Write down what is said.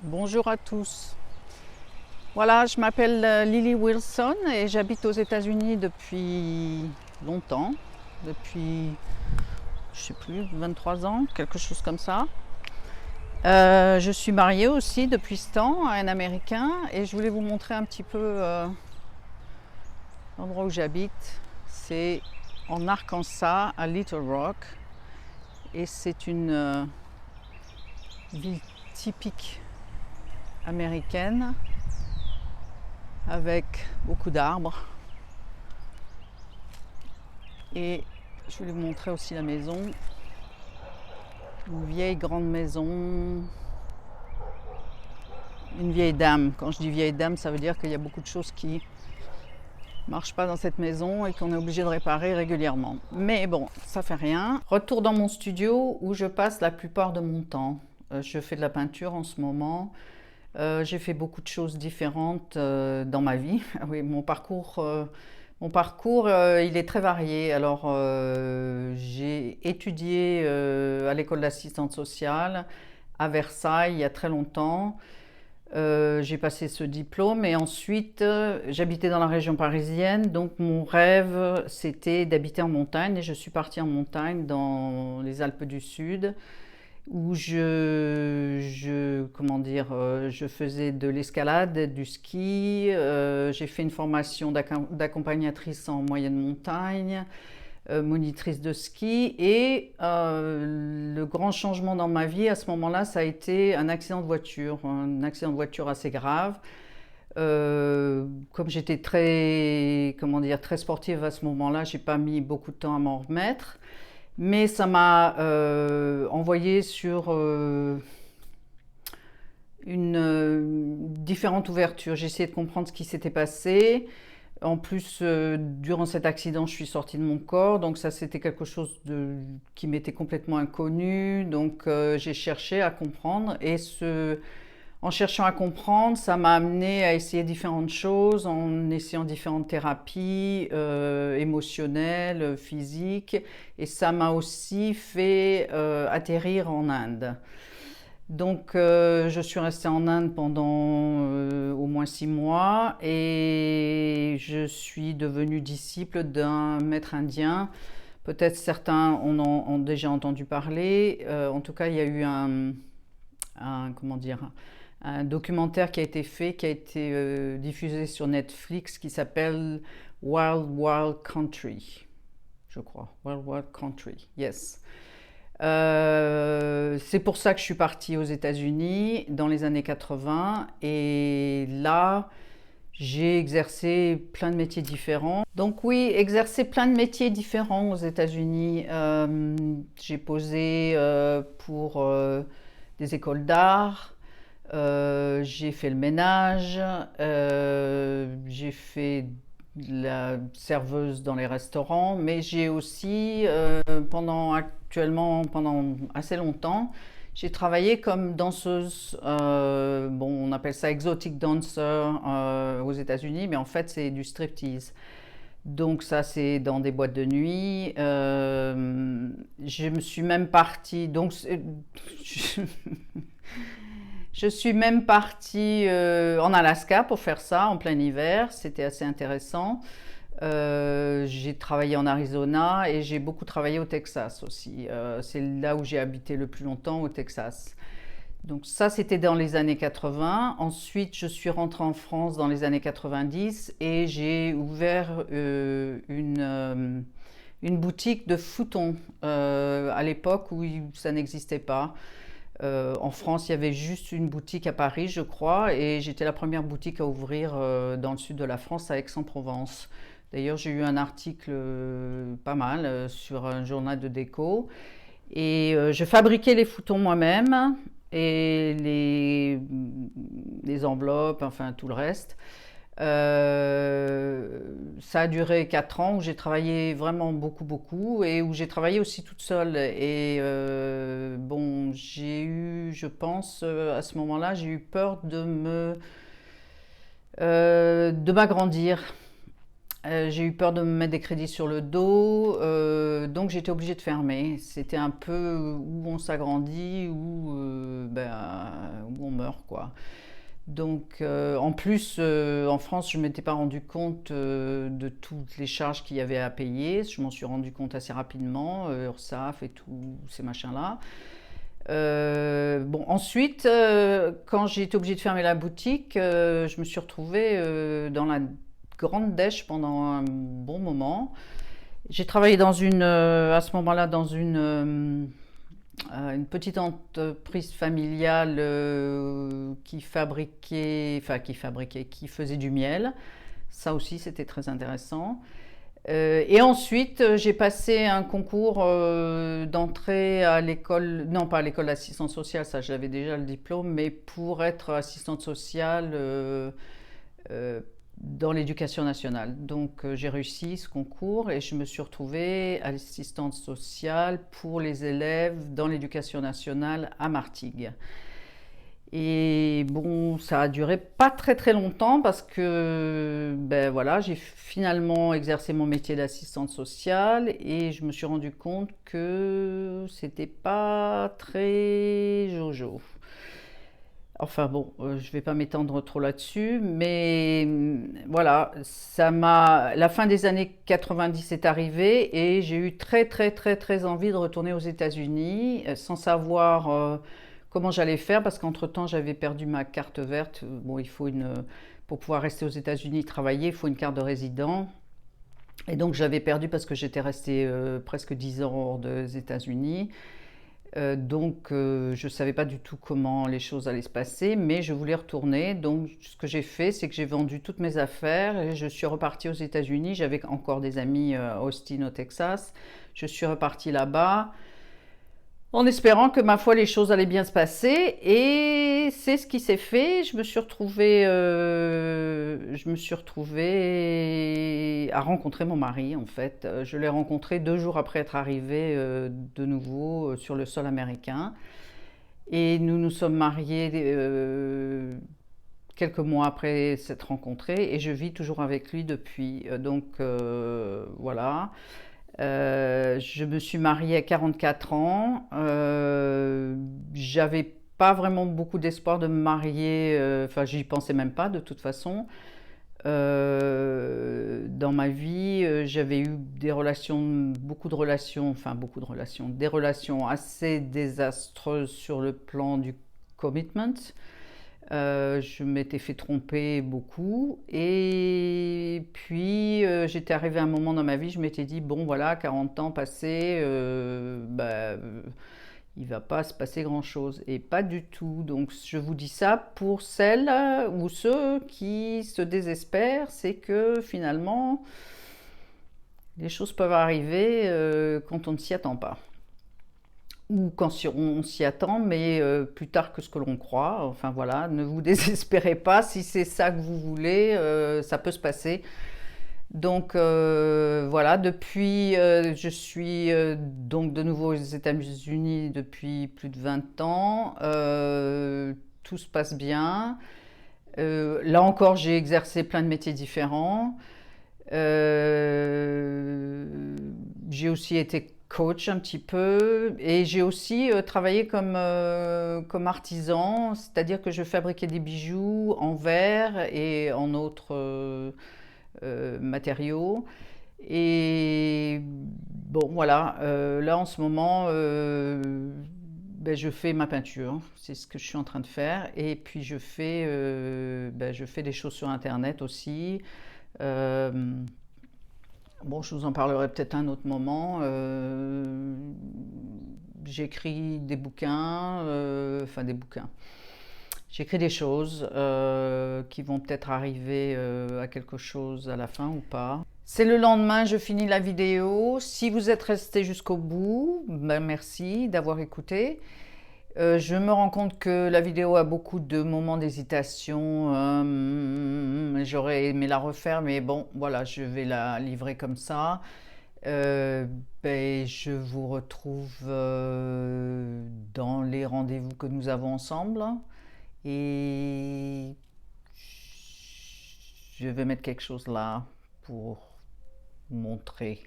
Bonjour à tous. Voilà, je m'appelle Lily Wilson et j'habite aux États-Unis depuis longtemps, depuis, je sais plus, 23 ans, quelque chose comme ça. Je suis mariée aussi depuis ce temps à un Américain et je voulais vous montrer un petit peu l'endroit où j'habite. C'est en Arkansas, à Little Rock, et c'est une ville typique américaine avec beaucoup d'arbres. Et je vais vous montrer aussi la maison. Une vieille grande maison. Une vieille dame. Quand je dis vieille dame, ça veut dire qu'il y a beaucoup de choses qui ne marchent pas dans cette maison et qu'on est obligé de réparer régulièrement. Mais bon, ça fait rien. Retour dans mon studio où je passe la plupart de mon temps. Je fais de la peinture en ce moment. J'ai fait beaucoup de choses différentes dans ma vie. Oui, mon parcours, il est très varié. Alors, j'ai étudié à l'école d'assistante sociale à Versailles il y a très longtemps. J'ai passé ce diplôme et ensuite j'habitais dans la région parisienne. Donc mon rêve c'était d'habiter en montagne et je suis partie en montagne dans les Alpes du Sud où je faisais de l'escalade, du ski, j'ai fait une formation d'accompagnatrice en moyenne montagne, monitrice de ski et le grand changement dans ma vie à ce moment-là, ça a été un accident de voiture assez grave. Comme j'étais très sportive à ce moment-là, j'ai pas mis beaucoup de temps à m'en remettre. Mais ça m'a envoyé sur une différente ouverture. J'ai essayé de comprendre ce qui s'était passé. En plus, durant cet accident, je suis sortie de mon corps, donc ça c'était quelque chose qui m'était complètement inconnu. Donc j'ai cherché à comprendre en cherchant à comprendre, ça m'a amené à essayer différentes choses, en essayant différentes thérapies émotionnelles, physiques, et ça m'a aussi fait atterrir en Inde. Donc je suis restée en Inde pendant au moins 6 mois et je suis devenue disciple d'un maître indien. Peut-être certains en ont déjà entendu parler. En tout cas, il y a eu comment dire, un documentaire qui a été fait, qui a été diffusé sur Netflix, qui s'appelle Wild Wild Country, je crois. Wild Wild Country, yes. C'est pour ça que je suis partie aux États-Unis dans les années 80 et là, j'ai exercé plein de métiers différents. Donc oui, exercer plein de métiers différents aux États-Unis. J'ai posé pour des écoles d'art, j'ai fait le ménage, j'ai fait la serveuse dans les restaurants, mais j'ai aussi, pendant assez longtemps, j'ai travaillé comme danseuse, bon, on appelle ça exotic dancer aux États-Unis, mais en fait c'est du striptease. Donc ça c'est dans des boîtes de nuit. Je me suis même partie, donc je suis même partie en Alaska pour faire ça en plein hiver. C'était assez intéressant. J'ai travaillé en Arizona et j'ai beaucoup travaillé au Texas aussi. C'est là où j'ai habité le plus longtemps, au Texas. Donc ça, c'était dans les années 80. Ensuite, je suis rentrée en France dans les années 90 et j'ai ouvert une boutique de foutons à l'époque où ça n'existait pas. En France, il y avait juste une boutique à Paris, je crois, et j'étais la première boutique à ouvrir dans le sud de la France, à Aix-en-Provence. D'ailleurs, j'ai eu un article pas mal sur un journal de déco. Et je fabriquais les foutons moi-même et les enveloppes, enfin tout le reste. Ça a duré 4 ans où j'ai travaillé vraiment beaucoup, beaucoup et où j'ai travaillé aussi toute seule. Et bon, je pense, à ce moment-là, j'ai eu peur de m'agrandir. J'ai eu peur de me mettre des crédits sur le dos, donc j'étais obligée de fermer. C'était un peu où on s'agrandit, où on meurt, quoi. Donc, en plus, en France, je ne m'étais pas rendu compte de toutes les charges qu'il y avait à payer. Je m'en suis rendu compte assez rapidement, URSSAF et tous ces machins-là. Bon, ensuite, quand j'ai été obligée de fermer la boutique, je me suis retrouvée dans la grande dèche pendant un bon moment. J'ai travaillé à ce moment-là dans une petite entreprise familiale qui faisait du miel. Ça aussi, c'était très intéressant. Et ensuite, j'ai passé un concours d'entrée à l'école, non pas à l'école d'assistance sociale, ça j'avais déjà le diplôme, mais pour être assistante sociale euh, dans l'éducation nationale. Donc j'ai réussi ce concours et je me suis retrouvée assistante sociale pour les élèves dans l'éducation nationale à Martigues. Et bon, ça a duré pas très très longtemps parce que ben voilà, j'ai finalement exercé mon métier d'assistante sociale et je me suis rendu compte que c'était pas très jojo. Enfin bon, je vais pas m'étendre trop là-dessus, mais voilà, la fin des années 90 est arrivée et j'ai eu très très très très envie de retourner aux États-Unis sans savoir comment j'allais faire parce qu'entre-temps j'avais perdu ma carte verte. Bon, pour pouvoir rester aux États-Unis travailler, il faut une carte de résident. Et donc j'avais perdu parce que j'étais restée presque 10 ans hors des États-Unis. Donc je ne savais pas du tout comment les choses allaient se passer, mais je voulais retourner. Donc ce que j'ai fait, c'est que j'ai vendu toutes mes affaires et je suis repartie aux États-Unis. J'avais encore des amis à Austin au Texas. Je suis repartie là-bas en espérant que ma foi les choses allaient bien se passer et c'est ce qui s'est fait. Je me suis retrouvée à rencontrer mon mari en fait. Je l'ai rencontré 2 jours après être arrivée de nouveau sur le sol américain et nous nous sommes mariés quelques mois après s'être rencontrés et je vis toujours avec lui depuis. Donc voilà. Je me suis mariée à 44 ans. J'avais pas vraiment beaucoup d'espoir de me marier. Enfin, j'y pensais même pas de toute façon. Dans ma vie, j'avais eu beaucoup de relations, des relations assez désastreuses sur le plan du commitment. Je m'étais fait tromper beaucoup et puis j'étais arrivée à un moment dans ma vie, je m'étais dit bon voilà, 40 ans passés, il va pas se passer grand chose et pas du tout. Donc je vous dis ça pour celles ou ceux qui se désespèrent, c'est que finalement les choses peuvent arriver quand on ne s'y attend pas ou quand on s'y attend, mais plus tard que ce que l'on croit. Enfin voilà, ne vous désespérez pas, si c'est ça que vous voulez, ça peut se passer. Donc voilà, depuis, je suis donc de nouveau aux États-Unis depuis plus de 20 ans. Tout se passe bien. Là encore, j'ai exercé plein de métiers différents. J'ai aussi été coach un petit peu et j'ai aussi travaillé comme artisan, c'est-à-dire que je fabriquais des bijoux en verre et en autres matériaux. Et bon, voilà, là en ce moment, je fais ma peinture, c'est ce que je suis en train de faire. Et puis je fais des choses sur Internet aussi. Euh, bon, je vous en parlerai peut-être un autre moment. J'écris des bouquins, enfin des bouquins. J'écris des choses qui vont peut-être arriver à quelque chose à la fin ou pas. C'est le lendemain, je finis la vidéo. Si vous êtes resté jusqu'au bout, ben merci d'avoir écouté. Je me rends compte que la vidéo a beaucoup de moments d'hésitation. J'aurais aimé la refaire, mais bon, voilà, je vais la livrer comme ça. Je vous retrouve dans les rendez-vous que nous avons ensemble. Et je vais mettre quelque chose là pour montrer.